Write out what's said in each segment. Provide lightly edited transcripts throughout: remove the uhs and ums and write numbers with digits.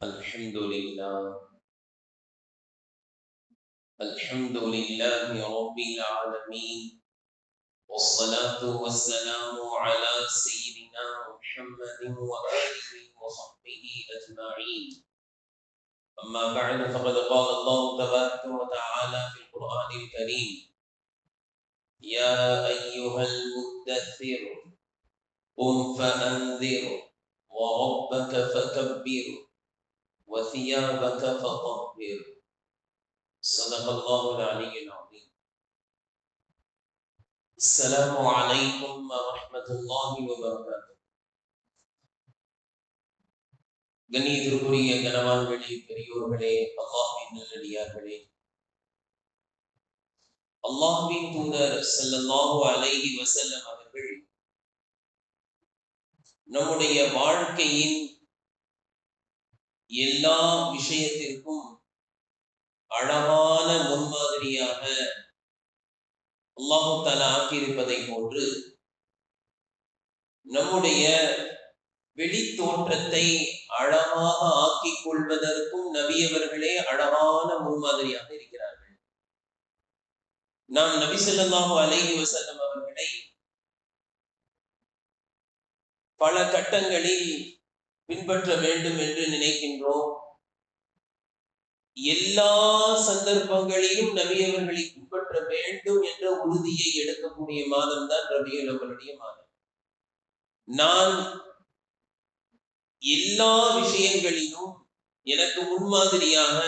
الحمد لله رب العالمين، والصلاة والسلام على سيدنا محمد وآله وصحبه أجمعين. أما بعد، فقد قال الله تبارك وتعالى في القرآن الكريم: يا أيها المدثر قم فأنذر وربك فكبر وثيابك فطهر. صدق الله العلي العظيم. السلام عليكم ورحمة الله وبركاته. கண்ணியத்திற்குரிய கனவான்களே, பெரியோர்களே, அல்லாஹ்வின் நல்லடியார்களே, அல்லாஹ்வின் தூதர் ஸல்லல்லாஹு அலைஹி வஸல்லம் அவர்கள் நம்முடைய வாழ்க்கையின் எல்லா விஷயத்திற்கும் அழகான முன்மாதிரியாக அல்லாஹ் தஆலா ஆக்கியிருப்பதை போன்று நம்முடைய வெளி தோற்றத்தை அழகாக ஆக்கிக் கொள்வதற்கும் நபியவர்களே அழகான முன்மாதிரியாக இருக்கிறார்கள். நாம் நபி ஸல்லல்லாஹு அலைஹி வஸல்லம் அவர்களை பல கட்டங்களில் பின்பற்ற வேண்டும் என்று நினைக்கின்றோம். எல்லா சந்தர்ப்பங்களிலும் நபியவர்களை பின்பற்ற வேண்டும் என்ற உறுதியை எடுக்கக்கூடிய மாதம் தான் ரபியுல் அவ்வலுடைய மாதம். நான் எல்லா விஷயங்களிலும் எனக்கு முன்மாதிரியாக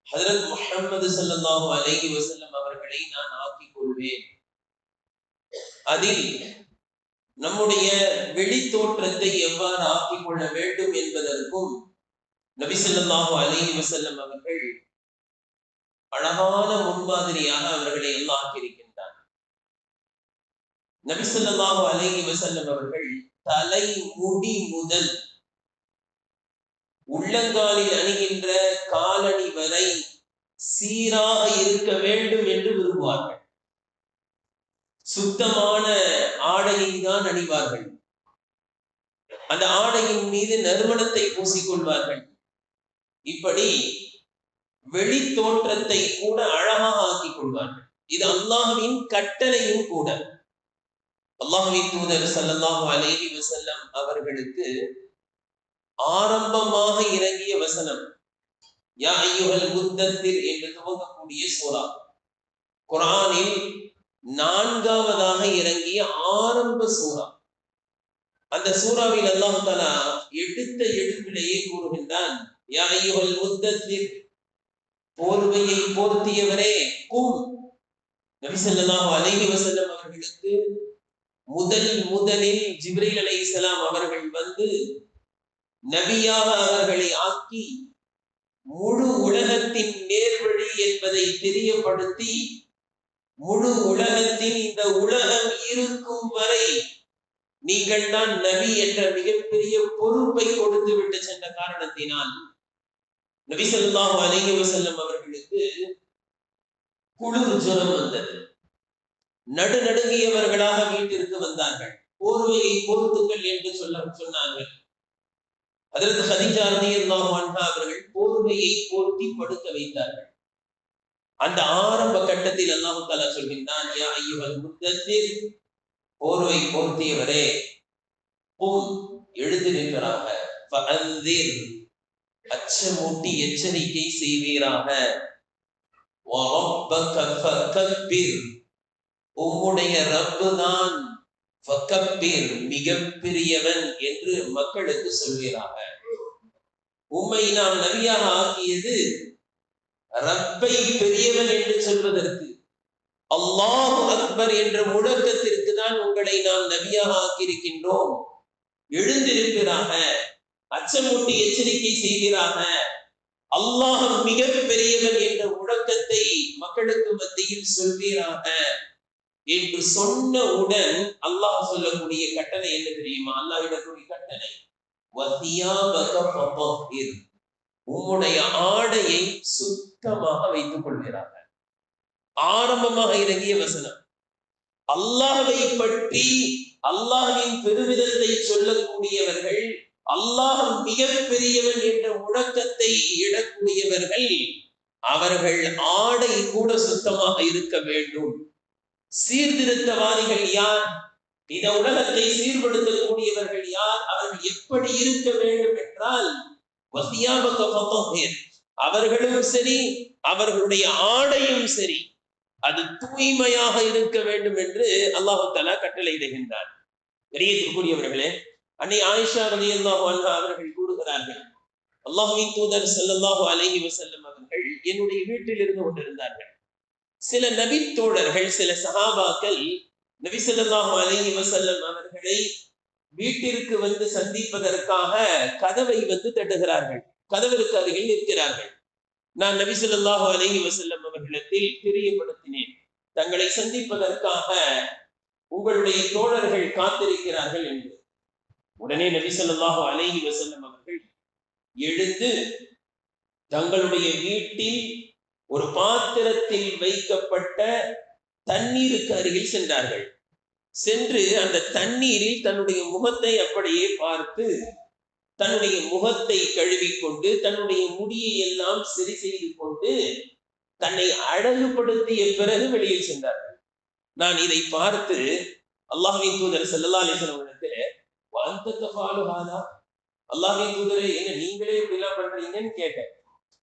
ஹஜ்ரத் முஹம்மது ஸல்லல்லாஹு அலைஹி வஸல்லம் அவர்களை நான் ஆக்கிக் கொள்வேன். அதில் நம்முடைய வெளி தோற்றத்தை எவ்வாறு ஆக்கிக் கொள்ள வேண்டும் என்பதற்கும் நபி ஸல்லல்லாஹு அலைஹி வஸல்லம் அவர்கள் அழகான முன்மாதிரியாக அவர்களை எல்லாம் ஆக்கியிருக்கின்றார். நபி ஸல்லல்லாஹு அலைஹி வஸல்லம் அவர்கள் தலை முடி முதல் உள்ளங்காலில் அணிகின்ற காலணி வரை சீராக இருக்க வேண்டும் என்று விரும்புவார்கள். சுத்தமான ஆடையை தான் அணிவார்கள். அந்த ஆடையின் மீது நறுமணத்தை பூசிக்கொள்வார்கள். இப்படி வெளி தோற்றத்தை கூட அழகாக ஆக்கிக் கொள்வார்கள். இது அல்லாஹ்வின் கட்டளையும் கூட. அல்லாஹ்வின் தூதர் ஸல்லல்லாஹு அலைஹி வஸல்லம் அவர்களுக்கு ஆரம்பமாக இறங்கிய வசனம் யா அய்யுஹல் முத்தத்திர் என்று துவங்கக்கூடிய சூரா. குர்ஆனில் 4வது இறங்கிய ஆரம்ப சூரா. அந்த சூறாவில் அல்லாஹ் தஆலா எடுத்த எடுப்பிலேயே கூறுகின்றான், யா அய்யுஹல் முத்தத்திர், போர்வையை போர்த்தியவரே, கும். நபி ஸல்லல்லாஹு அலைஹி வஸல்லம் அவர்களுக்கு முதலில் ஜிப்ரீல் அலைஹிஸ்ஸலாம் அவர்கள் வந்து நபியாக அவர்களை ஆக்கி முழு உலகத்தின் நேர்வழி என்பதை தெரியப்படுத்தி முழு உலகத்தில் இந்த உலகம் இருக்கும் வரை நீங்கள் தான் நபி என்ற மிகப்பெரிய பொறுப்பை கொடுத்து விட்டு சென்ற காரணத்தினால் நபி ஸல்லல்லாஹு அலைஹி வஸல்லம் அவர்களுக்கு குளிர் ஜுரம் வந்தது. நடுநடுங்கியவர்களாக வீட்டிற்கு வந்தார்கள். போர்வையை போர்த்துங்கள் என்று சொன்னார்கள். ஹஜ்ரத் கதீஜா ரலியல்லாஹு அன்ஹா அவர்கள் போர்வையை போர்த்தி படுக்க வைத்தார்கள். அந்த ஆரம்ப கட்டத்தில் அல்லாஹ் தஆலா சொல்கின்றான், யா அய்யுஹல் முத்தத்திர், போர்வை போர்த்தியவரே, கும், எழுந்து நிற்கிறாக, ஃபஅன்திர், அச்சமூட்டி எச்சரிக்கை செய்வீராக, வரப்பக ஃபகப்பிர், உம்முடைய ரப்பு தான் ஃபகப்பிர், மிகப்பெரியவன் என்று மக்களுக்கு சொல்வீராக. உம்மை நாம் நபியாக ஆக்கியது ரப்பை பெரியவன் என்று சொல்வதற்கு, அல்லாஹு அக்பர் என்ற முழக்கத்திற்கு தான் உங்களை நாம் நபியாக ஆக்கியிருக்கின்றோம். எழுந்திருப்பீராக, அச்சமூட்டி எச்சரிக்கை செய்வீராக, அல்லாஹ் மிக பெரியவன் என்ற முழக்கத்தை மக்களுக்கு மத்தியில் சொல்வீராக என்று சொன்னவுடன் அல்லாஹ் சொல்லக்கூடிய கட்டளை என்ன தெரியுமா? அல்லாஹ் இடக்கூடிய கட்டளை, வதியாபக ஃபதஹிர், உம்முடைய ஆடையை சுத்தமாக வைத்துக் கொள்கிறார்கள். ஆரம்பமாக இறங்கிய வசனம். அல்லாஹ்வை பற்றி அல்லாஹ்வின் பெருமிதத்தை சொல்லக்கூடியவர்கள் அல்லாஹ் மிகப்பெரியவன் என்ற முழக்கத்தை இடக்கூடியவர்கள் அவர்கள் ஆடை கூட சுத்தமாக இருக்க வேண்டும். சீர்திருத்தவாதிகள் யார்? இந்த உலகத்தை சீர்படுத்தக்கூடியவர்கள் யார்? அவர்கள் எப்படி இருக்க வேண்டும் என்றால் அவர்களும் சரி, அவர்களுடைய ஆடையும் சரி, அது தூய்மையாக இருக்க வேண்டும் என்று அல்லாஹு தஆலா கட்டளையிடுகின்றார். கண்ணியத்திற்குரியவர்களே, அன்னை ஆயிஷா ரலியல்லாஹு அன்ஹா அவர்கள் கூறுகிறார்கள், அல்லாஹ்வின் தூதர் ஸல்லல்லாஹு அலைஹி வஸல்லம் அவர்கள் என்னுடைய வீட்டில் இருந்து கொண்டிருந்தார்கள். சில நபி தோழர்கள், சில சஹாபாக்கள் நபி ஸல்லல்லாஹு அலைஹி வஸல்லம் அவர்களை வீட்டிற்கு வந்து சந்திப்பதற்காக கதவை வந்து தட்டுகிறார்கள். கதவிற்கு அருகில் நிற்கிறார்கள். நான் நபி ஸல்லல்லாஹு அலைஹி வஸல்லம் அவர்களிடத்தில் தெரியப்படுத்தினேன், தங்களை சந்திப்பதற்காக உங்களுடைய தோழர்கள் காத்திருக்கிறார்கள் என்று. உடனே நபி ஸல்லல்லாஹு அலைஹி வஸல்லம் அவர்கள் எழுந்து தங்களுடைய வீட்டில் ஒரு பாத்திரத்தில் வைக்கப்பட்ட தண்ணீருக்கு அருகில் சென்றார்கள். சென்று அந்த தண்ணீரில் தன்னுடைய முகத்தை அப்படியே பார்த்து தன்னுடைய முகத்தை கழுவிக்கொண்டு தன்னுடைய முடியை எல்லாம் சரி செய்து கொண்டு தன்னை அழகுபடுத்திய பிறகு வெளியில் சென்றார்கள். நான் இதை பார்த்து அல்லாஹ்வின் தூதர் ஸல்லல்லாஹு அலைஹி வஸல்லம் அல்லாஹ்வின் தூதரே, என்ன நீங்களே இப்படி எல்லாம் பண்றீங்கன்னு கேட்டேன்.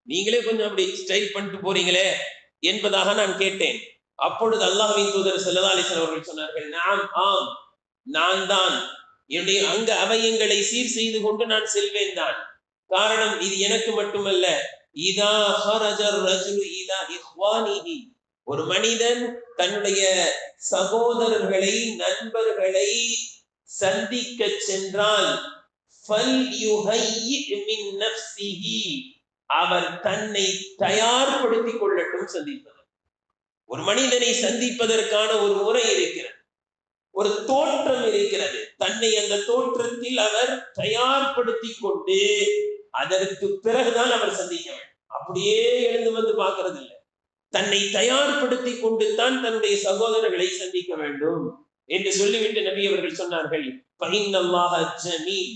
நீங்களே கொஞ்சம் அப்படி ஸ்டைல் பண்ணிட்டு போறீங்களே என்பதாக நான் கேட்டேன். அப்பொழுது அல்லாஹ்வின் தூதர் ஸல்லல்லாஹு அலைஹி வஸல்லம் அவர்கள் சொன்னார்கள், நாம், ஆம், நான் தான் என்னுடைய அங்க அவயங்களை சீர் செய்து கொண்டு நான் செல்வேன் தான். காரணம், இது எனக்கு மட்டுமல்ல, இதா ஹரஜர் ரஜுலு இலா இஹ்வானிஹி, ஒரு மனிதன் தன்னுடைய சகோதரர்களை, நண்பர்களை சந்திக்க சென்றால் அவர் தன்னை தயார்படுத்திக் கொள்ளட்டும் சந்திப்பது. ஒரு மனிதனை சந்திப்பதற்கான ஒரு முறை இருக்கிறது, ஒரு தோற்றம் இருக்கிறது. தன்னை அந்த தோற்றத்தில் அவர் தயார்படுத்திக் கொண்டு அதற்கு பிறகுதான் அவர் சந்திக்க வேண்டும். அப்படியே எழுந்து வந்து பார்க்கறது இல்லை. தன்னை தயார்படுத்தி கொண்டு தான் தன்னுடைய சகோதரர்களை சந்திக்க வேண்டும் என்று சொல்லிவிட்டு நபி அவர்கள் சொன்னார்கள், ஃபஇன்னல்லாஹ ஜமீல்,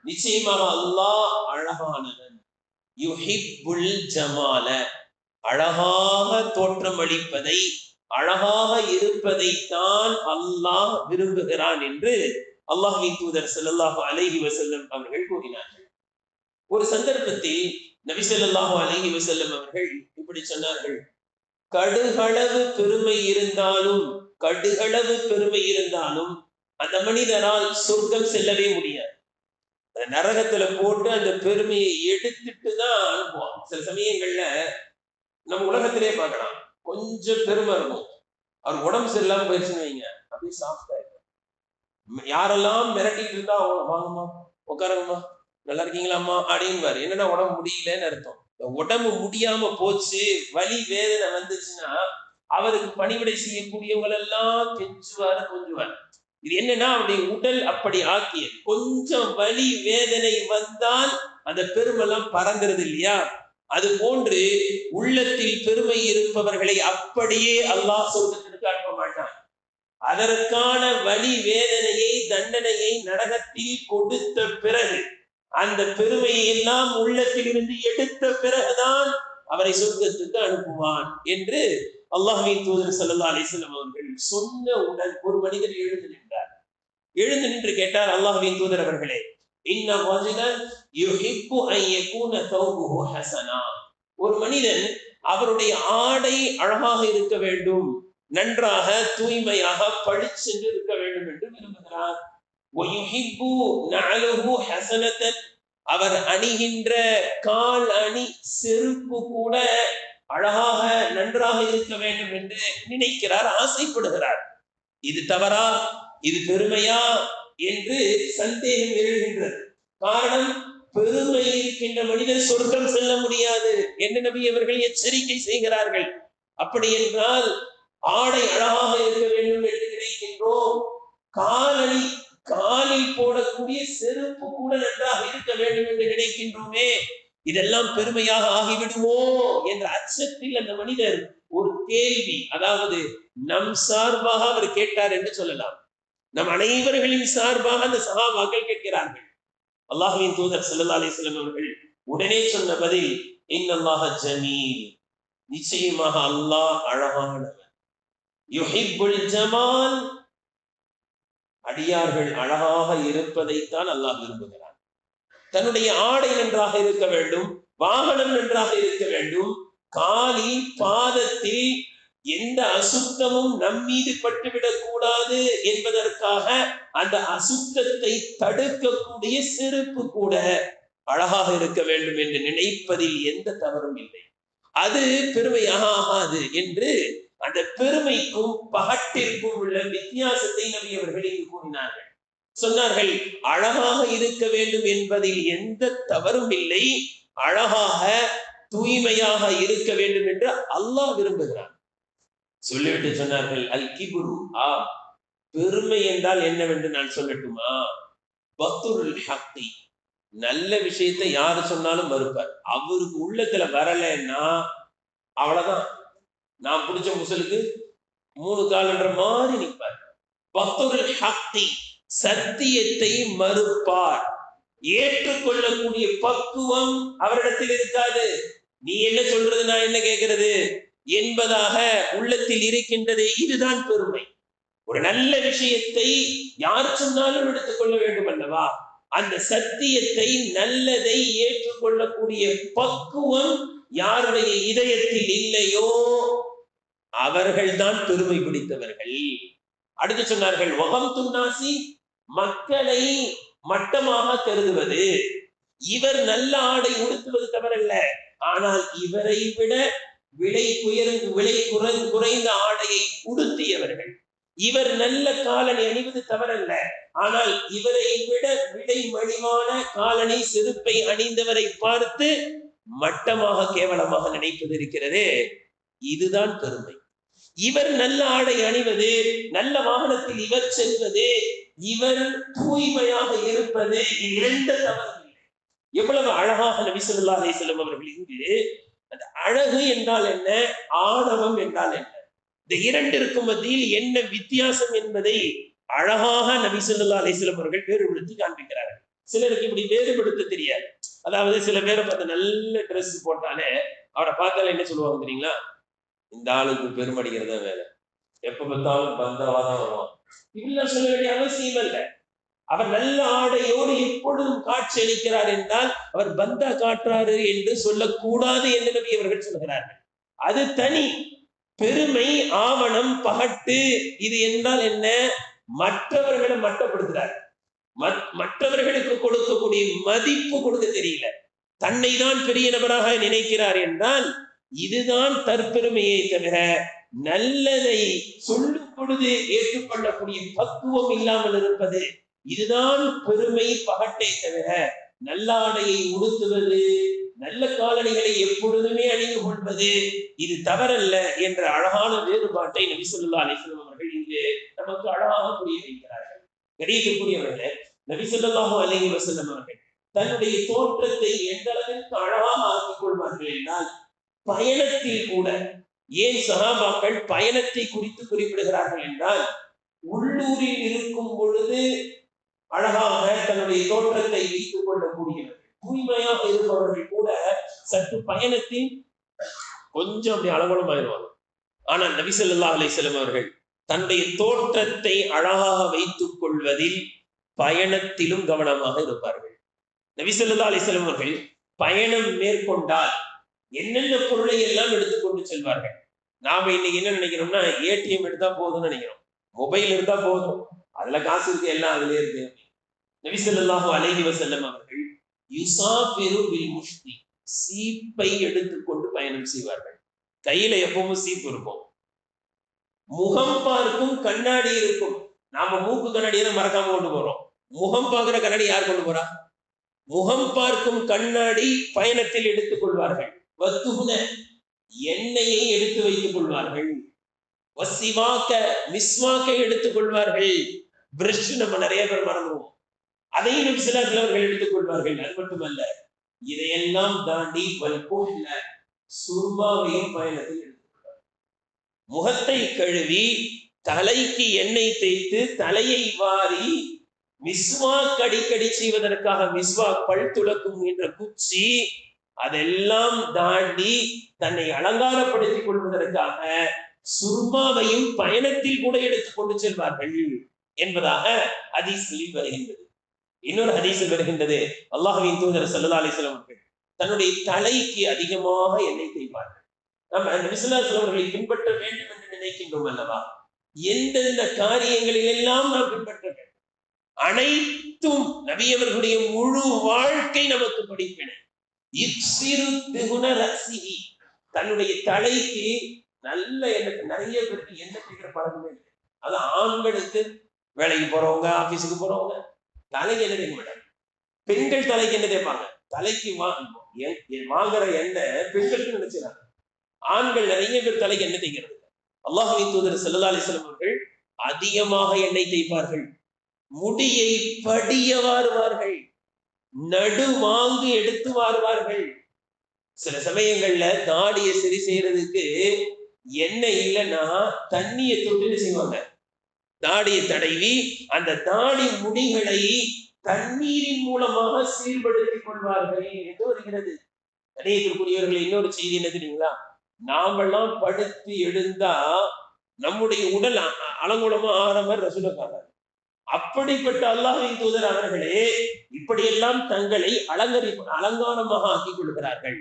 நிச்சயமாக அல்லாஹ் அழகானவன், யுஹிப்புல் ஜமால, அழகாக தோற்றம் அளிப்பதை, அழகாக இருப்பதை தான் அல்லாஹ் விரும்புகிறான் என்று அல்லாஹ்வின் தூதர் ஸல்லல்லாஹு அலைஹி வஸல்லம் அவர்கள் கூறினார்கள். ஒரு சந்தர்ப்பத்தில் நபி ஸல்லல்லாஹு அலைஹி வஸல்லம் அவர்கள் இப்படி சொன்னார்கள், கடுகளவு பெருமை இருந்தாலும் அந்த மனிதனால் சொர்க்கம் செல்லவே முடியாது. நரகத்துல போட்டு அந்த பெருமையை எடுத்துட்டு தான் அனுப்புவான். சில சமயங்கள்ல நம்ம உலகத்திலே பார்க்கலாம், கொஞ்சம் பெருமை இருக்கும், அவர் உடம்பு சரியில்லாம போயிடுச்சுன்னு வைங்க, அப்படியே சாஃப்டா இருக்கும். யாரெல்லாம் மிரட்டிட்டு இருந்தா அவங்க, வாங்கம்மா, உட்காருங்கம்மா, நல்லா இருக்கீங்களாம்மா அப்படின்பாரு. என்னன்னா உடம்பு முடியலன்னு அர்த்தம். உடம்பு முடியாம போச்சு, வலி வேதனை வந்துச்சுன்னா அவருக்கு பணிவிடை செய்யக்கூடியவங்க எல்லாம் கொஞ்சுவார். இது என்னன்னா அவருடைய உடல் அப்படி ஆக்கியது. கொஞ்சம் வலி வேதனை வந்தால் அந்த பெருமெல்லாம் பறந்துறது இல்லையா? அது போன்று உள்ளத்தில் பெருமை இருப்பவர்களை அப்படியே அல்லாஹ் சொர்க்கத்திற்கு அனுப்ப மாட்டான். அதற்கான வலி வேதனையை, தண்டனையை நரகத்தில் கொடுத்த பிறகு, அந்த பெருமையை எல்லாம் உள்ளத்தில் இருந்து எடுத்த பிறகுதான் அவரை சொர்க்கத்துக்கு அனுப்புவான் என்று அல்லாஹ்வின் தூதர் ஸல்லல்லாஹு அலைஹி வஸல்லம் அவர்கள் சொன்னவுடன் ஒரு மனிதர் எழுந்து நின்றார். எழுந்து நின்று கேட்டார், அல்லாஹ்வின் தூதர் அவர்களே, இன்ன ரஜுலன் யுஹிப்பு அன் யகூன தௌபுஹு ஹஸனா, ஒரு மனிதன் அவருடைய ஆடை அழகாக இருக்க வேண்டும், நன்றாக தூய்மையாக பளிச்சென்று இருக்க வேண்டும் என்று விரும்புகிறார். வயுஹிப்பு நஅலுஹு ஹஸனத்தன், அவர் அணிகின்ற கால் அணி, செருப்பு கூட அழகாக நன்றாக இருக்க வேண்டும் என்று நினைக்கிறார், ஆசைப்படுகிறார். இது தவறா, இது பெருமையா என்று சந்தேகம் எழுகின்றது. காரணம், பெருமை இருக்கின்ற மனிதர் சொர்க்கம் செல்ல முடியாது என்று நபி அவர்கள் எச்சரிக்கை செய்கிறார்கள். அப்படி என்றால் ஆடை அழகாக இருக்க வேண்டும் என்று நினைக்கின்றோம், காலணி, காலில் போடக்கூடிய செருப்பு கூட நன்றாக இருக்க வேண்டும் என்று நினைக்கின்றோமே, இதெல்லாம் பெருமையாக ஆகிவிடுமோ என்ற அச்சத்தில் அந்த மனிதர் ஒரு கேள்வி, அதாவது நம் சார்பாக அவர் கேட்டார் என்று சொல்லலாம், நம் அனைவர்களின் சார்பாக அந்த சஹாபாக்கள் கேட்கிறார்கள். அல்லாஹ்வின் தூதர் ஸல்லல்லாஹு அலைஹி வஸல்லம் அவர்கள் உடனே சொன்ன பதில் இன்னல்லாஹ ஜமீல், நிச்சயமாக அல்லாஹ் அழகானவன். யுஹிப்புல் ஜமால், அடியார்கள் அழகாக இருப்பதைத்தான் அல்லாஹ் விரும்புகிறான். தன்னுடைய ஆடை நன்றாக இருக்க வேண்டும், வாகனம் நன்றாக இருக்க வேண்டும், காலில் பாதத்தில் எந்த அசுத்தமும் நம்மீது பட்டுவிடக் கூடாது என்பதற்காக அந்த அசுத்தத்தை தடுக்கக்கூடிய செருப்பு கூட அழகாக இருக்க வேண்டும் என்று நினைப்பதில் எந்த தவறும் இல்லை. அது பெருமையாக ஆகாது என்று அந்த பெருமைக்கும் பகட்டிற்கும் உள்ள வித்தியாசத்தை நபி அவர்கள் இங்கு கூறினார்கள். சொன்னார்கள், அழகாக இருக்க வேண்டும் என்பதில் எந்த தவறும் இல்லை, அழகாக தூய்மையாக இருக்க வேண்டும் என்று அல்லாஹ் விரும்புகிறான். சொல்லிவிட்டு சொன்னார்கள், அல் கிபுரு, பெருமை என்றால் என்னவென்று நான் சொல்லட்டுமா? பத்துருல் ஹக்கி, நல்ல விஷயத்தை யாரு சொன்னாலும் மறுப்பார். அவருக்கு உள்ளத்துல வரலன்னா அவ்வளவுதான், நான் பிடிச்ச முசலுக்கு 3 கால்ன்ற மாதிரி நிற்பார். பத்துருல் ஹக்கி, சத்தியத்தை மறுப்பார். ஏற்றுக்கொள்ளக்கூடிய பக்குவம் அவரிடத்தில் இருக்காது. நீ என்ன சொல்றது, நான் என்ன கேட்கிறது என்பதாக உள்ளத்தில் இருக்கின்றதே, இதுதான் பெருமை. ஒரு நல்ல விஷயத்தை யார் சொன்னாலும் எடுத்துக்கொள்ள வேண்டும் அல்லவா? அந்த சத்தியத்தை, நல்லதை ஏற்றுக்கொள்ளக்கூடிய பக்குவம் யாருடைய இதயத்தில் இல்லையோ அவர்கள்தான் பெருமை பிடித்தவர்கள். அடுத்து சொன்னார்கள், வகம் துன்னாசி, மக்களை மட்டமாக கருதுவது. இவர் நல்ல ஆடை உடுத்துவது தவறல்ல, ஆனால் இவரை விட விலை குறைந்த ஆடையை உடுத்தியவர்கள். இவர் நல்ல காலணி அணிவது தவறல்ல, ஆனால் இவரை விட விலை மலிவான காலணி செருப்பை அணிந்தவரை பார்த்து மட்டமாக கேவலமாக நினைப்பது இருக்கிறதே, இதுதான் பெருமை. இவர் நல்ல ஆடை அணிவது, நல்ல வாகனத்தில் இவர் செல்வது, இவர் தூய்மையாக இருப்பது, இரண்டு தவறில்லை. எவ்வளவு அழகாக நபி ஸல்லல்லாஹு அலைஹி வஸல்லம் அவர்கள் இங்கு அந்த அழகு என்றால் என்ன, ஆணவம் என்றால் என்ன, இந்த இரண்டிற்கும் மத்தியில் என்ன வித்தியாசம் என்பதை அழகாக நபி ஸல்லல்லாஹு அலைஹி வஸல்லம் அவர்கள் வேறுபடுத்தி காண்பிக்கிறார்கள். சிலருக்கு இப்படி வேறுபடுத்த தெரியாது. அதாவது சில பேரை பார்த்து நல்ல ட்ரெஸ் போட்டாலே அவரை பார்த்தாலே என்ன சொல்லுவாங்க தெரியுங்களா? இந்த ஆளுக்கு பெருமடிக்கிறதா வேலை, எப்ப பார்த்தாலும் பந்தாவாதான் வருவான். இப்படிலாம் சொல்ல வேண்டிய அவசியம் அல்ல. அவர் நல்ல ஆடையோடு எப்பொழுதும் காட்சி அளிக்கிறார் என்றால் அவர் பந்தா காட்டுறாரு என்று சொல்லக்கூடாது என்று நபி அவர்கள் சொல்கிறார்கள். அது தனி பெருமை. ஆவணம், பகட்டு, இது என்றால் என்ன? மற்றவர்களை மட்டப்படுத்துறார், மற்றவர்களுக்கு கொடுக்கக்கூடிய மதிப்பு கொடுக்க தெரியல, தன்னை தான் பெரிய நபராக நினைக்கிறார் என்றால் இதுதான் தற்பெருமையை தவிர நல்லதை சொல்லும் பொழுது ஏற்றுக்கொள்ளக்கூடிய பக்குவம் இல்லாமல் இருப்பது, இதுதான் பெருமை, பகட்டை தவிர நல்ல ஆடையை உடுத்துவது, நல்ல காலணிகளை எப்பொழுதுமே அணிந்து கொள்வது இது தவறல்ல என்ற அழகான வேறுபாட்டை நபி ஸல்லல்லாஹு அலைஹி வஸல்லம் அவர்கள் இங்கு நமக்கு அழகாக புரிய வைக்கிறார்கள். கணியத்திற்குரியவர்களே, நபி ஸல்லல்லாஹு அலைஹி வஸல்லம் அவர்கள் தன்னுடைய தோற்றத்தை எந்த அளவிற்கு அழகாக ஆக்கிக் கொள்வார்கள் என்றால், பயணத்தில் கூட, ஏன் சஹாபாக்கள் பயணத்தை குறித்து குறிப்பிடுகிறார்கள் என்றால், உள்ளூரில் இருக்கும் பொழுது அழகாக தன்னுடைய தோற்றத்தை வைத்துக் கொள்ளக்கூடியவர்கள், தூய்மையாக இருப்பவர்கள் கூட சற்று பயணத்தில் கொஞ்சம் அப்படி அலங்கோலமாயிருவாங்க. ஆனால் நபி ஸல்லல்லாஹு அலைஹி வஸல்லம் அவர்கள் தன்னுடைய தோற்றத்தை அழகாக வைத்துக் கொள்வதில் பயணத்திலும் கவனமாக இருப்பார்கள். நபி ஸல்லல்லாஹு அலைஹி வஸல்லம் அவர்கள் பயணம் மேற்கொண்டால் என்னென்ன பொருளை எல்லாம் எடுத்துக்கொண்டு செல்வார்கள். நாம இன்னைக்கு என்ன நினைக்கிறோம்னா, ஏடிஎம் எடுத்தா போதும்னு நினைக்கிறோம், மொபைல் இருந்தா போதும், அதுல காசு இருக்கு, எல்லாம் அதுல இருக்கு. நபி ஸல்லல்லாஹு அலைஹி வஸல்லம் அவர்கள் யுஸாஃபிரு பில் முஷ்தி, சீப்பை எடுத்துக்கொண்டு பயணம் செய்வார்கள். கையில எப்பவும் சீப்பு இருக்கும். முகம் பார்க்கும் கண்ணாடி இருக்கும். நாம மூக்கு கண்ணாடியை மறக்காம கொண்டு போறோம். முகம் பார்க்கிற கண்ணாடி யார் கொண்டு போறா? முகம் பார்க்கும் கண்ணாடி பயணத்தில் எடுத்துக் கொள்வார்கள். வத்துகுன, எண்ணெயை எடுத்து வைத்துக் கொள்வார்கள். வசிவாக்க, மிஸ்வாக்கை எடுத்துக் கொள்வார்கள். பிரஷ் நம்ம நிறைய பேர் மறந்துடுவோம், அதையும் சில அவர்கள் எடுத்துக் கொள்வார்கள். அது மட்டுமல்ல, இதையெல்லாம் தாண்டி சுர்மாவையும் பயணத்தில் எடுத்துக் கொள்வார்கள். முகத்தை கழுவி தலைக்கு எண்ணெய் தேய்த்து தலையை வாரி மிஸ்வாக் அடிக்கடி செய்வதற்காக மிஸ்வாக் பல் துலக்கும் என்ற குச்சி, அதெல்லாம் தாண்டி தன்னை அலங்காரப்படுத்திக் கொள்வதற்காக சுர்மாவையும் பயணத்தில் கூட எடுத்துக் கொண்டு செல்வார்கள் என்பதாக ஹதீஸில் வருகின்றது. இன்னொரு ஹதீஸில் வருகின்றது, அல்லாஹ்வின் தூதர் ஸல்லல்லாஹு அலைஹி வஸல்லம் அவர்கள் தன்னுடைய தலைக்கு அதிகமாக எண்ணெய் தேய்ப்பார்கள். நம்ம நபி ஸல்லல்லாஹு அலைஹி வஸல்லம் அவர்களை பின்பற்ற வேண்டும் என்று நினைக்கின்றோம் அல்லவா? எந்தெந்த காரியங்களில் எல்லாம் நாம் பின்பற்ற வேண்டும், அனைத்தும் நபி அவர்களுடைய முழு வாழ்க்கை நமக்கு படிப்பினை. தன்னுடைய தலைக்கு நல்ல எண்ணெய், நிறைய பேருக்கு எண்ணெய் தேய்க்கிற பழக்கமே இல்லை. அது ஆண்களுக்கு, வேலைக்கு போறவங்க, ஆபீஸுக்கு போறவங்க தலைக்கு எண்ணெய் தேய்க்க மாட்டாங்க. பெண்கள் தலைக்கு எண்ணெய் தேய்ப்பாங்க. தலைக்கு வாங்குற எண்ணெய் பெண்களுக்கு நினைச்சாங்க. ஆண்கள் நிறைய பேர் தலைக்கு எண்ணெய் தேய்க்கிறது. அல்லாஹ்வின் தூதர் ஸல்லல்லாஹு அலைஹி வஸல்லம் அவர்கள் அதிகமாக எண்ணெய் தேய்ப்பார்கள். முடியை படிய வாருவார்கள், நடு வாங்கு எடுத்து வாருவார்கள். சில சமயங்கள்ல தாடியை சரி செய்யறதுக்கு எண்ணெய் இல்லைன்னா தண்ணியை தொட்டு செய்வாங்க. தாடியை தடவி அந்த தாடி முடிகளை தண்ணீரின் மூலமாக சீர்படுத்திக் கொள்வார்கள் என்று வருகிறது. கணியத்திற்குரியவர்கள், இன்னொரு செய்தி என்ன தெரியுங்களா? நாமெல்லாம் படுத்து எழுந்தா நம்முடைய உடல் அலங்கோலமா ஆறவர் ரசூலுல்லாஹ். அப்படிப்பட்ட அல்லாஹ்வின் தூதர் அவர்களே இப்படியெல்லாம் தங்களை அலங்காரமாக ஆக்கிக் கொள்கிறார்கள்.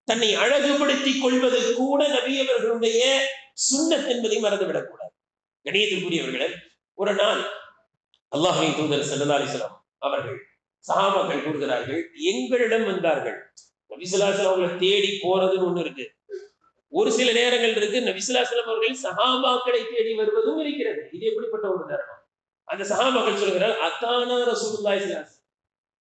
தன்னை அழகுபடுத்திக் கொள்வது கூட நபி அவர்களுடைய சுன்னத் என்பதை மறந்துவிடக் கூடாது. கணியத்திற்குரியவர்களே, ஒரு நாள் அல்லாஹ்வின் தூதர் ஸல்லல்லாஹு அலைஹி வஸல்லம் அவர்கள் சஹாபாக்கள் கூறுகிறார்கள், எங்களிடம் வந்தார்கள். நபி ஸல்லல்லாஹு அலைஹி வஸல்லம் அவங்களை தேடி போறதுன்னு ஒண்ணு இருக்கு. ஒரு சில நேரங்கள் இருக்கு நபி ஸல்லல்லாஹு அலைஹி வஸல்லம் அவர்கள் சஹாபாக்களை தேடி வருவதும் இருக்கிறது. இது எப்படிப்பட்ட ஒரு தருணம்? அந்த சஹாபாக்கள் சொல்கிறார், அத்தானா ரசூலுல்லாஹி ஸல்லல்லாஹு அலைஹி வஸல்லம்,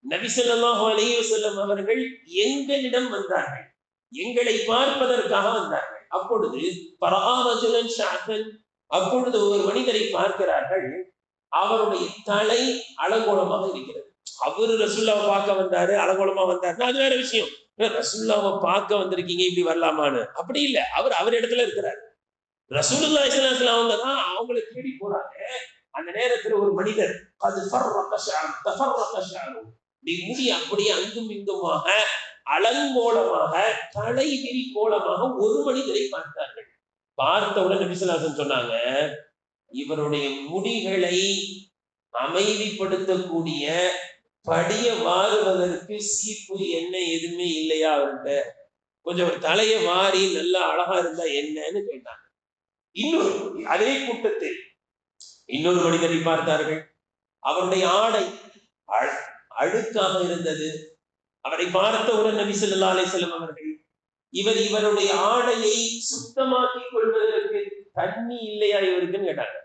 நபி ஸல்லல்லாஹு அலைஹி வஸல்லம் அவர்கள் எங்களிடம் வந்தார்கள், எங்களை பார்ப்பதற்காக வந்தார்கள். அப்பொழுது பரஆரஜுலன் ஷஅதன், அப்பொழுது ஒரு மனிதரை பார்க்கிறார்கள், அவருடைய தலை அலங்கோலமாக இருக்கிறது. அவரு ரசூலுல்லாஹ்வை பார்க்க வந்தாரு, அலங்கோலமா வந்தாருன்னா அது வேற விஷயம். ரசூலுல்லாஹ்வை பார்க்க வந்திருக்கீங்க, இப்படி வரலாமான்னு அப்படி இல்லை. அவர் இடத்துல இருக்கிறார். ரசூலுல்லாஹி ஸல்லல்லாஹு அலைஹி வஸல்லம் அவங்க தான் அவங்களை தேடி போறாங்க. அந்த நேரத்தில் ஒரு மனிதர் அது முடி அப்படியே அங்கும் இங்குமாக அலங்கோலமாக தலை விரிகோலமாக ஒரு மனிதரை பார்த்தார்கள். பார்த்தவுடன் நபி ஸல்லல்லாஹு அலைஹி வஸல்லம் சொன்னாங்க, இவருடைய முடிகளை அமைதிப்படுத்தக்கூடிய படிய வாருவதற்கு சீப்பு எண்ணெய் எதுவுமே இல்லையா அவர்கிட்ட? கொஞ்சம் ஒரு தலையை வாரி நல்லா அழகா இருந்தா என்னன்னு கேட்டாங்க. இன்னொரு அதே கூட்டத்தில் இன்னொரு மனிதரை பார்த்தார்கள். அவருடைய ஆடை அழுக்காக இருந்தது. அவரை பார்த்தவுடன் நபி ஸல்லல்லாஹு அலைஹி வஸல்லம் அவர்கள், இவருடைய ஆடையை சுத்தமாக்கிக் கொள்வதற்கு தண்ணி இல்லையா இவருக்குன்னு கேட்டாங்க.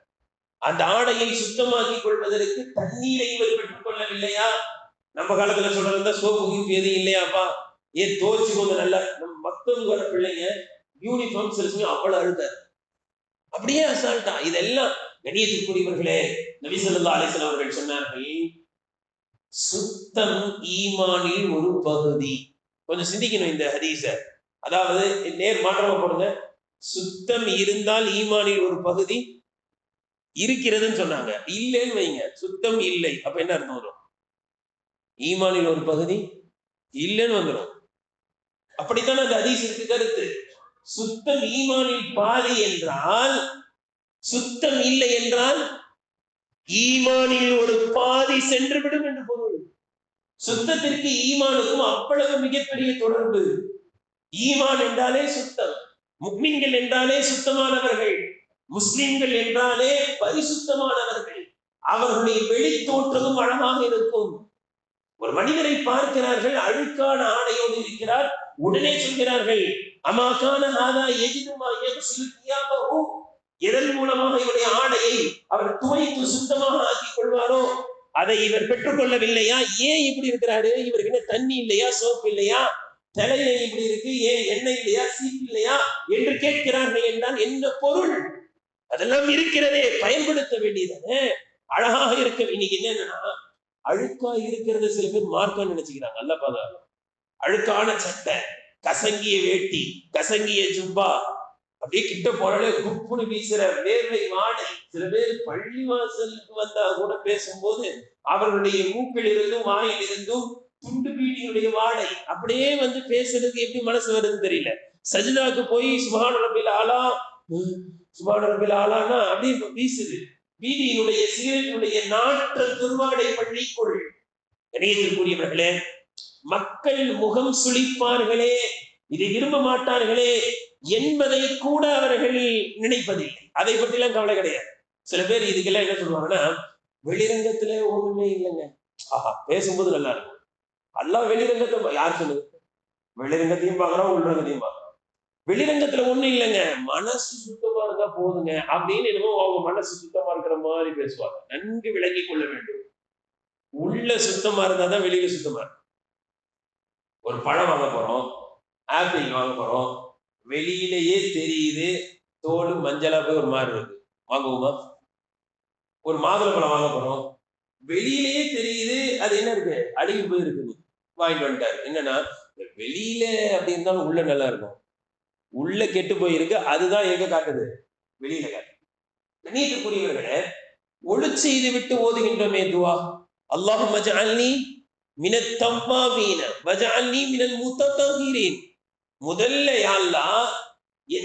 அந்த ஆடையை சுத்தமாக்கிக் கொள்வதற்கு தண்ணீரை இவர் பெற்றுக் கொள்ளவில்லையா? நம்ம காலத்துல சொல்றதா சோப்பு எதுவும் இல்லையாப்பா, ஏன் தோச்சு கொஞ்சம் நல்லா. நம்ம மக்களுக்கு வர பிள்ளைங்க யூனிஃபார்ம் சில சமயம் அவ்வளவு அழுதாரு, அப்படியே அசால்ட்டா. இதெல்லாம் கணியத்திற்குரியவர்களே, நபி ஸல்லல்லாஹு அலைஹி வஸல்லம் அவர்கள் சொன்னார்கள், சுத்தம் ஈமானில் ஒரு பகுதி. கொஞ்சம் சிந்திக்கணும் இந்த ஹதீஸ. அதாவது நேர் மாற்றமா போடுங்க, சுத்தம் இருந்தால் ஈமானில் ஒரு பகுதி இருக்கிறதுன்னு சொன்னாங்க. இல்லைன்னு வைங்க, சுத்தம் இல்லை, அப்ப என்ன அர்த்தம் வரும்? ஈமானில் ஒரு பகுதி இல்லைன்னு வந்துடும். அப்படித்தான் அந்த ஹதீஸ் இருக்கு கருத்து. சுத்தம் ஈமானில் பாதி என்றால், சுத்தம் இல்லை என்றால் ஈமானில் ஒரு பாதி சென்று விடும் என்று பொருள். சுத்தத்திற்கு ஈமானுக்கும் அவ்வளவு மிகப்பெரிய தொடர்பு. ஈமான் என்றாலே சுத்தம், முக்மின்கள் என்றாலே சுத்தமானவர்கள், முஸ்லிம்கள் என்றாலே பரிசுத்தமானவர்கள். அவர்களுடைய வெளி தோற்றமும் அழகாக இருக்கும். ஒரு மனிதரை பார்க்கிறார்கள், அழுக்கான ஆடையோடு இருக்கிறார், உடனே சொல்கிறார்கள், அமாகான ஆதா எஜிதுமா யக்ஸிலுஹு, எதன் மூலமாக இவருடைய ஆடையை அவர் துவைத்து சுத்தமாக ஆக்கிக் கொள்வாரோ அதை இவர் பெற்றுக்கொள்ளவில்லையா? ஏன் இப்படி இருக்கிறாரு? இவருக்கு என்ன தண்ணி இல்லையா, சோப்பு இல்லையா, தலையில இப்படி இருக்கு, ஏன் எண்ணெய் இல்லையா, சீப்பு இல்லையா என்று கேட்கிறார்கள் என்றால் என்ன பொருள்? அதெல்லாம் இருக்கிறதே, பயன்படுத்த வேண்டியதானே, அழகாக இருக்க. இன்னைக்கு என்னன்னா, அழுக்கா இருக்கிறது சில பேர் மார்க்கம் நினைச்சுக்கிறாங்க. அல்ல பாதாளம், அழுக்கான சட்டை, கசங்கிய வேட்டி, கசங்கிய ஜுப்பா, அப்படியே கிட்ட போறாலே குப்புனு வீசுற வேர்வை வாடை. சில பேர் பள்ளி வாசலுக்கு வந்தா கூட பேசும்போது அவர்களுடைய மூக்கில் இருந்தும் வாயில் இருந்தும் துண்டு பீடியுடைய வாடை அப்படியே வந்து பேசுறதுக்கு எப்படி மனசு வருதுன்னு தெரியல. சஜிதாக்கு போய் சுபான ரபில் ஆலா சுபான ரபில் ஆலான்னா அப்படியே வீசுது. பீடியினுடைய சிகரெட்டினுடைய நாற்ற துர்வாடை பள்ளிக்குள். இணையத்திற்குரியவர்களே, மக்கள் முகம் சுளிப்பார்களே, இதை விரும்ப மாட்டார்களே என்பதை கூட அவர்கள் நினைப்பதில்லை. அதை பற்றிலாம் கவலை கிடையாது. சில பேர் இதுக்கெல்லாம் என்ன சொல்லுவாங்கன்னா, வெளிரங்கத்துல ஒண்ணுமே இல்லைங்க, ஆஹா பேசும்போது நல்லா இருக்கும். எல்லாம் வெளிரங்கத்தை யார் சொல்லுது? வெளிரங்கத்தையும் பார்க்கறோம், உள்ரங்கத்தையும் பார்க்கறோம். வெளிரங்கத்துல ஒண்ணும் இல்லைங்க, மனசு சுத்தமா இருந்தா போதுங்க அப்படின்னு என்னமோ அவங்க மனசு சுத்தமா இருக்கிற மாதிரி பேசுவாங்க. நன்கு விளங்கி கொள்ள வேண்டும். உள்ள சுத்தமா இருந்தாதான் வெளியில சுத்தமா இருக்கும். ஒரு பழம் வாங்க போறோம், ஆப்பிள் வாங்க போறோம், வெளியிலேயே தெரியுது தோல் மஞ்சளா போய் ஒரு மாதிரி இருக்கு, வாங்குவோமா? ஒரு மாதுளை பழம் வாங்க போறோம், வெளியிலேயே தெரியுது அது என்ன இருக்கு, அழுகி போயிருக்குது, வாங்கிட்டு வந்துட்டாரு. என்னன்னா வெளியில அப்படி இருந்தாலும் உள்ள நல்லா இருக்கும், உள்ள கெட்டு போயிருக்கு, அதுதான் எங்க காட்டுது, வெளியில காட்டுது. கண்ணியத்துக்குரியவர்களே, ஒளி செய்து விட்டு ஓதுகின்றோமே துவா, அல்லாஹும்ம ஜஅல்னி மினத் தவ்வாபீன வஜஅல்னி மினல் முத்தத்தஹிரீன். முதல்ல யா அல்லாஹ்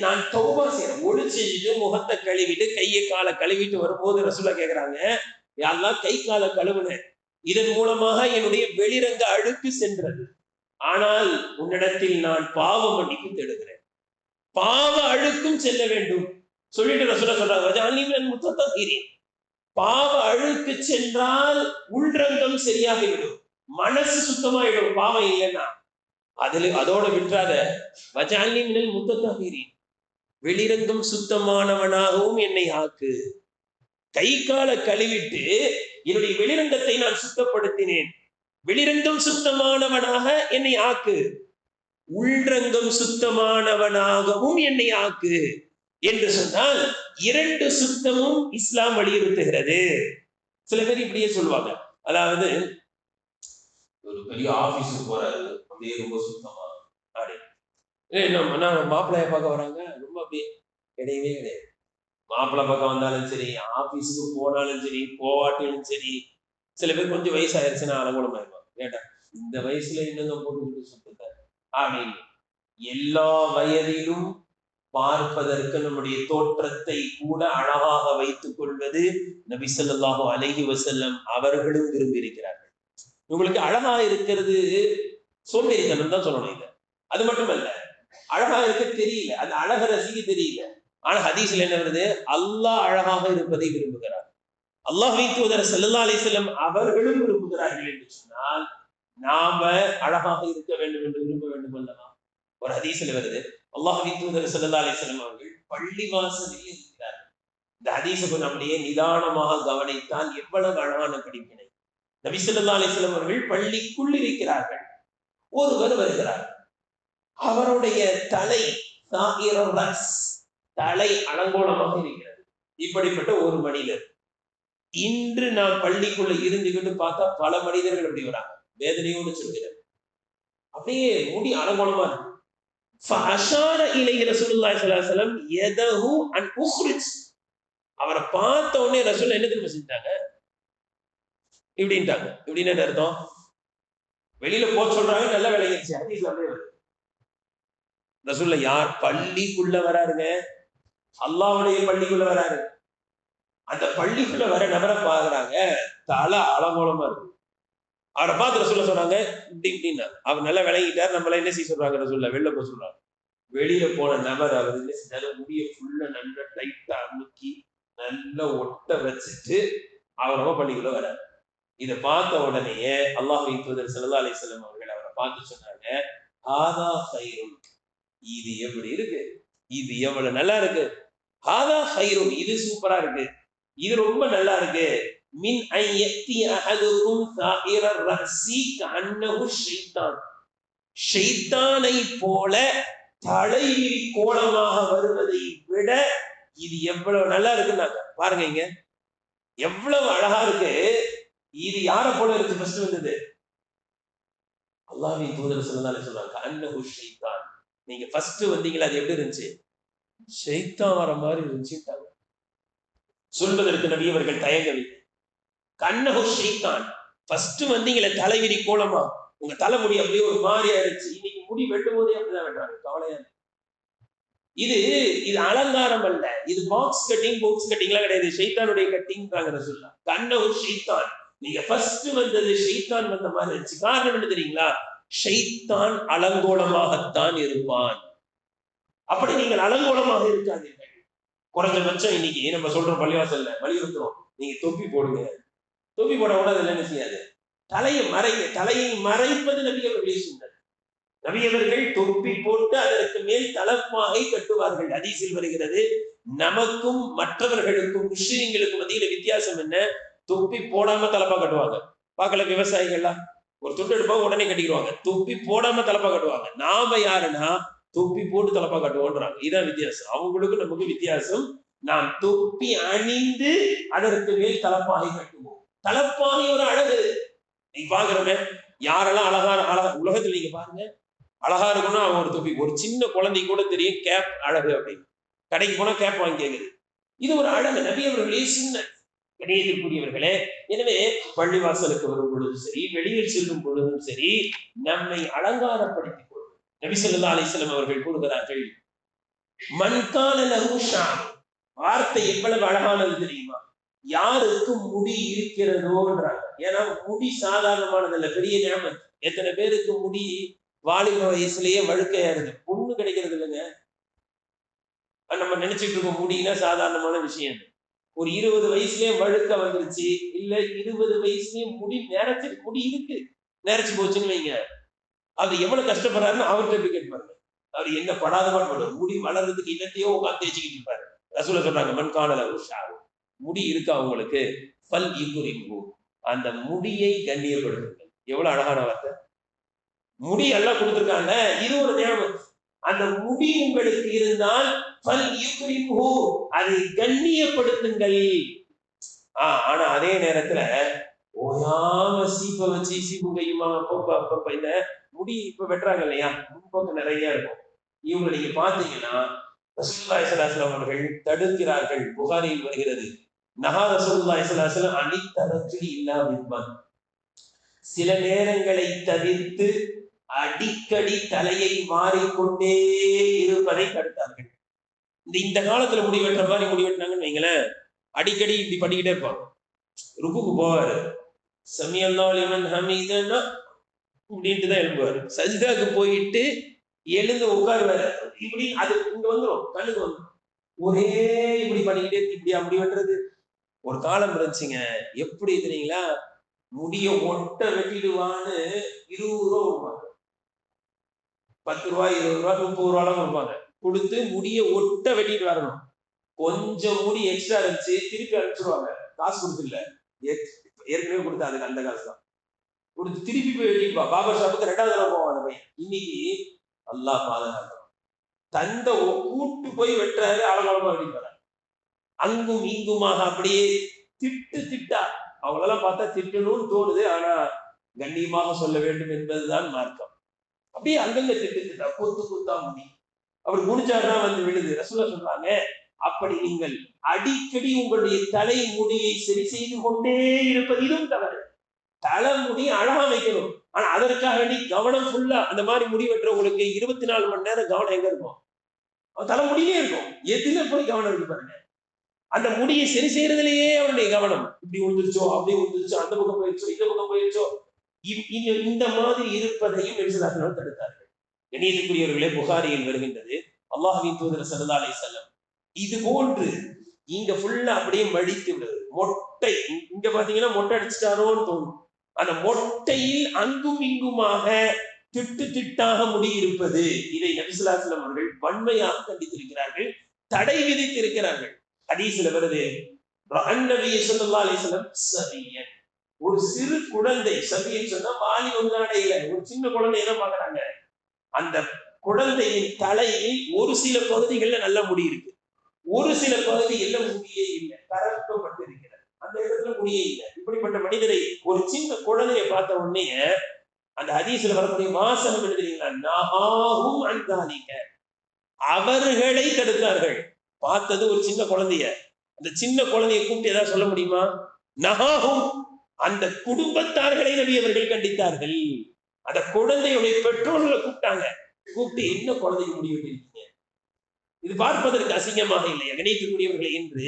நான் தௌபா செய்யறேன், ஒளி செஞ்சுட்டு முகத்தை கழுவிட்டு கையை காலை கழுவிட்டு வரும்போது ரசூலுல்லாஹ் கேக்குறாங்க, யா அல்லாஹ் கை காலை கழுவுனேன், இதன் மூலமாக என்னுடைய வெளிரங்க அழுக்கு சென்றது, ஆனால் உன்னிடத்தில் நான் பாவ மன்னிப்பு தேடுகிறேன், பாவ அழுக்கும் செல்ல வேண்டும் சொல்லிட்டு ரசூலுல்லாஹ் சொல்றாங்க, வஜஅல்னி மினல் முத்தத்தஹிரீன். பாவ அழுக்கு சென்றால் உள்ரங்கம் சரியாகிவிடும், மனசு சுத்தமாயிடும். பாவம் இல்லைன்னா அதோட விட்டுறாத, வஜஅல்னி மினல் முத்தத்தஹிரீன், வெளிரங்கம் சுத்தமானவனாகவும் என்னை ஆக்கு. கை கால கழுவிட்டு என்னுடைய வெளிரங்கத்தை நான் சுத்தப்படுத்தினேன், வெளிரங்கம் சுத்தமானவனாக என்னை ஆக்கு, உள்ரங்கம் சுத்தமானவனாகவும் என்னை ஆக்கு என்று சொன்னால் இரண்டு சுத்தமும் இஸ்லாம் வலியுறுத்துகிறது. சில பேர் இப்படியே சொல்லுவாங்க, அதாவது ஒரு பெரிய ஆபீஸுக்கு போறாரு, அப்படியே ரொம்ப சுத்தமா அப்படி மாப்பிள்ளைய பார்க்க வராங்க, ரொம்ப அப்படியே கிடையவே கிடையாது. மாப்பிள்ளை பக்கம் வந்தாலும் சரி, ஆபீஸுக்கு போனாலும் சரி, போவாட்டிலும் சரி. சில பேர் கொஞ்சம் வயசாயிருச்சுன்னா அலங்கோலமாயிருவாங்க, கேட்டா இந்த வயசுல என்னங்க போட்டு சுத்த அப்படின்னு. எல்லா வயதிலும் பார்ப்பதற்கு நம்முடைய தோற்றத்தை கூட அழகாக வைத்துக் கொள்வது நபி ஸல்லல்லாஹு அலைஹி வஸல்லம் அவர்களும் விரும்பி இருக்கிறார்கள். உங்களுக்கு அழகா இருக்கிறது சோம்பேறித்தனம் தான் சொல்லணும். இதை அது மட்டுமல்ல, அழகா இருக்க தெரியல, அந்த அழக ரசிக்க தெரியல. ஆனா ஹதீஸ்ல என்ன வருது, அல்லாஹ் அழகாக இருப்பதை விரும்புகிறார், அல்லாஹ்வின் தூதர் ஸல்லல்லாஹு அலைஹி வஸல்லம் அவர்களும் விரும்புகிறார்கள் என்று சொன்னால் நாம அழகாக இருக்க வேண்டும் என்று விரும்ப வேண்டும் அல்லவா? ஒரு ஹதீஸ்ல வருது, அல்லாஹ்வின் தூதர் ஸல்லல்லாஹு அலைஹி வஸல்லம் அவர்கள் பள்ளி வாசலில் இருக்கிறார்கள். இந்த ஹதீஸை நம்முடைய நிதானமாக கவனித்தால் எவ்வளவு அழகான படிப்பினை. நபி ஸல்லல்லாஹு அலைஹி வஸல்லம் அவர்கள் பள்ளிக்குள் இருக்கிறார்கள். ஒருவர் வருகிறார், அவருடைய தலை தலை அலங்கோலமாக இருக்கிறது. இப்படிப்பட்ட ஒரு மனிதர், இன்று நான் பள்ளிக்குள்ள இருந்துகிட்டு பார்த்தா பல மனிதர்கள் அப்படி வராங்க, வேதனையோடு சொல்கிறார், அப்படியே முடி அலங்கோலமா இருக்கு. அவரை பார்த்த உடனே ரசூல் என்ன தெரியுமா செஞ்சாங்க, இப்படின்ட்டாங்க. இப்படின்னு என்ன அர்த்தம்? வெளியில போக சொல்றாங்க, நல்ல விளங்கிடுச்சு. ஹதீஸ்ல அப்படியே வருது. ரசூல்ல யார் பள்ளிக்குள்ள வராருங்க, அல்லாஹ்வுடைய பள்ளிக்குள்ள வராரு. அந்த பள்ளிக்குள்ள வர நபரை பாக்குறாங்க, தலை அலங்கோலமா இருக்கு. அவரை பார்த்து ரசூல்ல சொன்னாங்க இப்படி இப்படின்னாங்க. அவர் நல்லா விளங்கிட்டார். நம்மள என்ன செய்ய சொல்றாங்க ரசூல்ல, வெளில போக சொல்றாங்க. வெளியில போன நபர் அவர் என்ன செஞ்சாரு, முடிய ஃபுல்லா நல்லா டைட்டா அமுக்கி நல்லா ஒட்ட வச்சுட்டு அவர் நம்ம பள்ளிக்குள்ள வராரு. இதை பார்த்த உடனேயே அல்லாஹ்வின் தூதர் ஸல்லல்லாஹு அலைஹி வஸல்லம் அவர்கள் அவரை பார்த்து சொன்னாங்க, ஹாதா கைரும், இது எப்படி இருக்கு, இது எவ்வளவு நல்லா இருக்கு, ஹாதா கைரும், இது சூப்பரா இருக்கு, இது ரொம்ப நல்லா இருக்கு, மின் ஐ யத்தி அஹதுக்கும் சாயிர ரஸி கஅன்னஹு ஷைத்தான், ஷைத்தானை போல தலைவிரி கோலமாக வருவதை விட இது எவ்வளவு நல்லா இருக்குன்னாங்க. பாருங்க இங்க எவ்வளவு அழகா இருக்கு. இது யாரை போல இருக்கு? ஃபர்ஸ்ட் வந்தது அல்லாஹ்வின் தூதர் ஸல்லல்லாஹு அலைஹி வஸல்லம் கஅன்னஹு ஷைத்தான். நீங்க ஃபர்ஸ்ட் வந்தீங்களா, அது எப்படி இருந்துச்சு? ஷைத்தான் வர மாதிரி இருந்துச்சுட்டாங்க. சொல்வதற்கு நபி அவர்கள் தயங்கவில்லை. கண்ணஹு ஷைத்தான். ஃபர்ஸ்ட் வந்தீங்களே தலைவிரி கோலமா, உங்க தலைமுடி அப்படியே ஒரு மாதிரி ஆயிடுச்சு. இன்னைக்கு முடி வெட்டும் போதே அப்படிதான் வெட்டுறாங்க, கவலையா. இது இது அலங்காரம் அல்ல, இது பாக்ஸ் கட்டிங்லாம் கிடையாது. ஷைத்தானுடைய கட்டிங்காங்கிற சொல்ல கண்ணஹு ஷைத்தான். நீங்க ஃபர்ஸ்ட் வந்தது ஷைத்தான் வந்த மாதிரி இருந்துச்சு. காரணம் என்ன தெரியுங்களா? ஷைத்தான் அலங்கோலமாகத்தான் இருப்பான். அப்படி நீங்கள் அலங்கோலமாக இருக்காதீர்கள். குறைஞ்சபட்சம் இன்னைக்கு நம்ம சொல்றோம், பள்ளிவாசல்ல வலியுறுத்துறோம், நீங்க தொப்பி போடுங்க. தொப்பி போட கூட அதில் என்ன செய்யாது, தலையை மறைப்பது நபியவர்களே சொன்னது. நபியவர்கள் தொப்பி போட்டு அதற்கு மேல் தலப்பாகை கட்டுவார்கள். ஹதீஸில் வருகிறது, நமக்கும் மற்றவர்களுக்கும் முஸ்லிம்களுக்கும் மத்தியில வித்தியாசம் என்ன? தொப்பி போடாம தலப்பா கட்டுவாங்க. பார்க்கல விவசாயிகள்லாம் ஒரு தொட்டு எடுப்பாங்க, உடனே கட்டிடுவாங்க. தொப்பி போடாம தலப்பா கட்டுவாங்க. நாம யாருன்னா தொப்பி போட்டு தலப்பா கட்டுவோன்றாங்க. இதான் வித்தியாசம். அவங்களுக்கு நமக்கு வித்தியாசம். நாம் தொப்பி அணிந்து அதற்கு மேல் தலப்பாகை கட்டுவோம். தலப்பாகை ஒரு அழகு. நீங்க பாக்குறமே, யாரெல்லாம் அழகா உலகத்துல நீங்க பாருங்க, அழகா இருக்கும்னா அவங்க ஒரு தொப்பி. ஒரு சின்ன குழந்தை கூட தெரியும் கேப் அழகு அப்படின்னு. கடைக்கு போனா கேப் வாங்கி கேட்குது. இது ஒரு அழகு. நபி அவர்களே சின்ன கணியத்திற்குரியவர்களே. எனவே பள்ளிவாசலுக்கு வரும் பொழுதும் சரி, வெளியில் செல்லும் பொழுதும் சரி, நம்மை அலங்காரப்படுத்திக் கொள்ளும். நபி ஸல்லல்லாஹு அலைஹி வஸல்லம் அவர்கள் கூறுகிறார்கள், மன்கான லஹு ஷாம். வார்த்தை எவ்வளவு அழகானது தெரியுமா? யாருக்கு முடி இருக்கிறதோன்றாங்க. ஏன்னா முடி சாதாரணமானது இல்ல, பெரிய நியமத். எத்தனை பேருக்கு முடி வாலிப வயசுலயே வழுக்கையா இருக்கு, பொண்ணு கிடைக்கிறது இல்லைங்க. நம்ம நினைச்சிட்டு இருக்கோம் முடினா சாதாரணமான விஷயம். ஒரு 20 வயசுலயே வழுக்க வந்துருச்சு, இல்ல 20 வயசுலயே முடி இருக்கு, நேரச்சு போச்சுன்னு வைங்க, அது எவ்வளவு கஷ்டப்படுறாருன்னு அவர்கிட்ட போய் கேட்பாரு. அவர் என்ன படாத பாடுபடுவார். முடி வளர்றதுக்கு இல்லத்தையோ உட்காந்து தேய்ச்சிக்கிட்டு இருப்பாரு. ரசூல சொல்றாங்க, மன்கான லஹு ஷாம். முடி இருக்கா உங்களுக்கு, ஃபல் யுக்ரிம்ஹு. அந்த முடியை கண்ணியப்படுத்துங்கள். எவ்வளவு அழகான வார்த்தை. முடி எல்லாம் கொடுத்திருக்காங்க, இது ஒரு நியமத். அந்த முடி உங்களுக்கு இருந்தால் ஃபல் யுக்ரிம்ஹு, அதை கண்ணியப்படுத்துங்கள். ஆனா அதே நேரத்துல ஓயாம சீப்பை வச்சு சீப்பு கையுமா அப்பப்ப இந்த முடி இப்ப வெட்டுறாங்க இல்லையா, முன்பக்கம் நிறைய இருக்கும். இவங்க நீங்க பாத்தீங்கன்னா ரசூலுல்லாஹி ஸல்லல்லாஹு அலைஹி வஸல்லம் அவர்கள் தடுக்கிறார்கள். புகாரியில் வருகிறது, நஹா ரசூலுல்லாஹி ஸல்லல்லாஹு அலைஹி வஸல்லம் அனித்தரஜுலி இல்லா பின்மன். சில நேரங்களை தவிர்த்து அடிக்கடி தலையை மாறிக்கொண்டே இருப்பதை தடுத்தார்கள். இந்த காலத்துல முடி வெட்டுற மாதிரி முடி வெட்டினாங்கன்னு வைங்களேன், அடிக்கடி இப்படி பண்ணிக்கிட்டே இருப்பாங்க. ருக்குக்கு போவாரு, சமியல்லாஹு லிமன் ஹமீதனா அப்படின்ட்டு தான் எழுப்புவாரு. சஜ்தாக்கு போயிட்டு எழுந்து உட்காருவாரு. இப்படி அது இங்க வந்துடும், கண்ணுக்கு வந்துடும். ஒரே இப்படி பண்ணிக்கிட்டே இப்படியா முடி வெட்டுறது. ஒரு காலம் இருந்துச்சுங்க, எப்படி தெரியுங்களா, முடிய ஒட்ட வெட்டிடுவான்னு 20 ரூபா கொடுப்பாங்க. 10 ரூபாய் 20 ரூபாய் 30 ரூபாய் கொடுப்பாங்க. கொடுத்து முடிய ஒட்ட வெட்டிட்டு வரணும். கொஞ்சம் முடி எக்ஸ்ட்ரா இருந்துச்சு, திருப்பி அனுப்பிச்சிருவாங்க. காசு கொடுத்துல, ஏற்கனவே கொடுத்தா அதுக்கு அந்த காசு தான் கொடுத்து திருப்பி போய் வெட்டிப்பா. பாபர் ஷாப்புக்கு 2வது தடவை போவான் அந்த பையன். இன்னைக்கு அல்லாஹ் பாதுகாக்கணும், தந்த கூட்டு போய் வெட்டுறாரு, அலங்கோலமா வெட்டிப்பாரு. அங்கும் இங்குமாக அப்படியே திட்டா. அவங்களெல்லாம் பார்த்தா திட்டணும்னு தோணுது, ஆனா கண்ணியமாக சொல்ல வேண்டும் என்பதுதான் மார்க்கம். அப்படியே அங்கங்க திட்டா, கொத்தா முடி. அவர் முடிச்சாருன்னா வந்து விழுது. ரசூலுல்லாஹ் சொல்றாங்க, அப்படி நீங்கள் அடிக்கடி உங்களுடைய தலை முடியை சரி செய்து கொண்டே இருப்பது இதுவும் தவறு. தலைமுடி அழகா வைக்கணும், ஆனா அதற்காக வேண்டி கவனம் ஃபுல்லா அந்த மாதிரி முடி வெட்டுறவங்களுக்கு 24 மணி நேரம் கவனம் எங்க இருக்கும்? தலைமுடியே இருக்கும். எதுல போய் கவனம் இருக்கு பாருங்க. அந்த முடியை சரி செய்யறதுலயே அவருடைய கவனம். இப்படி விழுந்துருச்சோ, அப்படி விழுந்துருச்சோ, அந்த பக்கம் போயிடுச்சோ, இந்த பக்கம் போயிடுச்சோ, இந்த மாதிரி இருப்பதையும் நபிகள் தடுத்தார்கள். கண்ணியத்துக்குரியவர்களே, புகாரியில் வருகின்றது, அல்லாஹ்வின் தூதர் ஸல்லல்லாஹு அலைஹி வஸல்லம் இது போன்று இங்க ஃபுல்லா அப்படியே மடித்து விடுறது. மொட்டை இங்க பாத்தீங்கன்னா மொட்டை அடிச்சுட்டாரோன்னு தோணும். அந்த மொட்டையில் அங்கும் இங்குமாக திட்டாக முடி இருப்பது, இதை நபி ஸல்லல்லாஹு அலைஹி வஸல்லம் அவர்கள் வன்மையாக கண்டித்திருக்கிறார்கள், தடை விதித்திருக்கிறார்கள். ஹதீஸ்ல வருது, நபி ஸல்லல்லாஹு அலைஹி வஸல்லம் சபியன், ஒரு சிறு குழந்தை, சபியன் சொன்னா வாலிபம் அடையல, ஒரு சின்ன குழந்தை என்ன பாக்குறாங்க, அந்த குழந்தையின் தலையில் ஒரு சில பகுதிகளில் நல்ல முடி இருக்கு, ஒரு சில பகுதி எல்லாம் முடியே இல்லை, கரக்கப்பட்டிருக்கிறது, அந்த இடத்துல முடியே இல்லை. இப்படிப்பட்ட மனிதரை ஒரு சின்ன குழந்தைய பார்த்த உடனே அந்த ஹதீஸ்ல வரக்கூடிய வாசகம் என்ன தெரியுங்களா, நஹாஹும் அன் தாலிக, அவர்களை தடுத்தார்கள். பார்த்தது ஒரு சின்ன குழந்தைய, அந்த சின்ன குழந்தைய கூப்பிட்டு ஏதாவது சொல்ல முடியுமா? நகாகும் அந்த குடும்பத்தார்களை நபி அவர்கள் கண்டித்தார்கள். அந்த குழந்தையுடைய பெற்றோர்களை கூப்பிட்டாங்க. கூப்பிட்டு என்ன குழந்தைக்கு முடிவு இருக்கீங்க, இது பார்ப்பதற்கு அசிங்கமாக இல்லையா கணிக்கக்கூடியவர்கள் என்று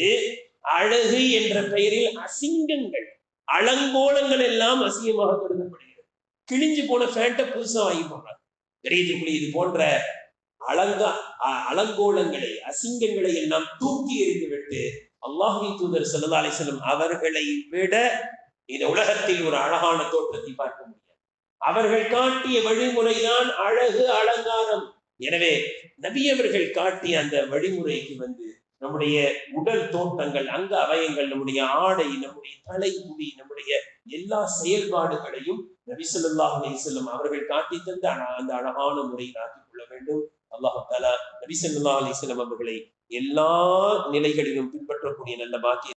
அழகு என்ற பெயரில் அசிங்கங்கள் அலங்கோலங்கள் எல்லாம் அசிங்கமாக கருதப்படுகிறது. கிழிஞ்சு போன பேண்ட புதுசா வாங்கி போடுறாங்க. கணிக்கக்கூடிய இது போன்ற அலங்கோலங்களை அசிங்கங்களை எல்லாம் தூக்கி எறிந்துவிட்டு அல்லாஹ்வின் தூதர் ஸல்லல்லாஹு அலைஹி வஸல்லம் அவர்களை விட இந்த உலகத்தில் ஒரு அழகான தோற்றத்தை பார்க்க முடியாது. அவர்கள் காட்டிய வழிமுறைதான் அழகு அலங்காரம். எனவே நபி அவர்கள் காட்டிய அந்த வழிமுறைக்கு நம்முடைய உடல் தோற்றங்கள், அங்க அவயங்கள், நம்முடைய ஆடை, நம்முடைய தலைமுடி, நம்முடைய எல்லா செயல்பாடுகளையும் நபி ஸல்லல்லாஹு அலைஹி வஸல்லம் அவர்கள் காட்டி தந்த அந்த அழகான முறையில் ஆக்கிக் கொள்ள வேண்டும். அல்லாஹ் தஆலா நபி ஸல்லல்லாஹு அலைஹி வஸல்லம் அவர்களை எல்லா நிலைகளிலும் பின்பற்றக்கூடிய நல்ல பாக்கியம்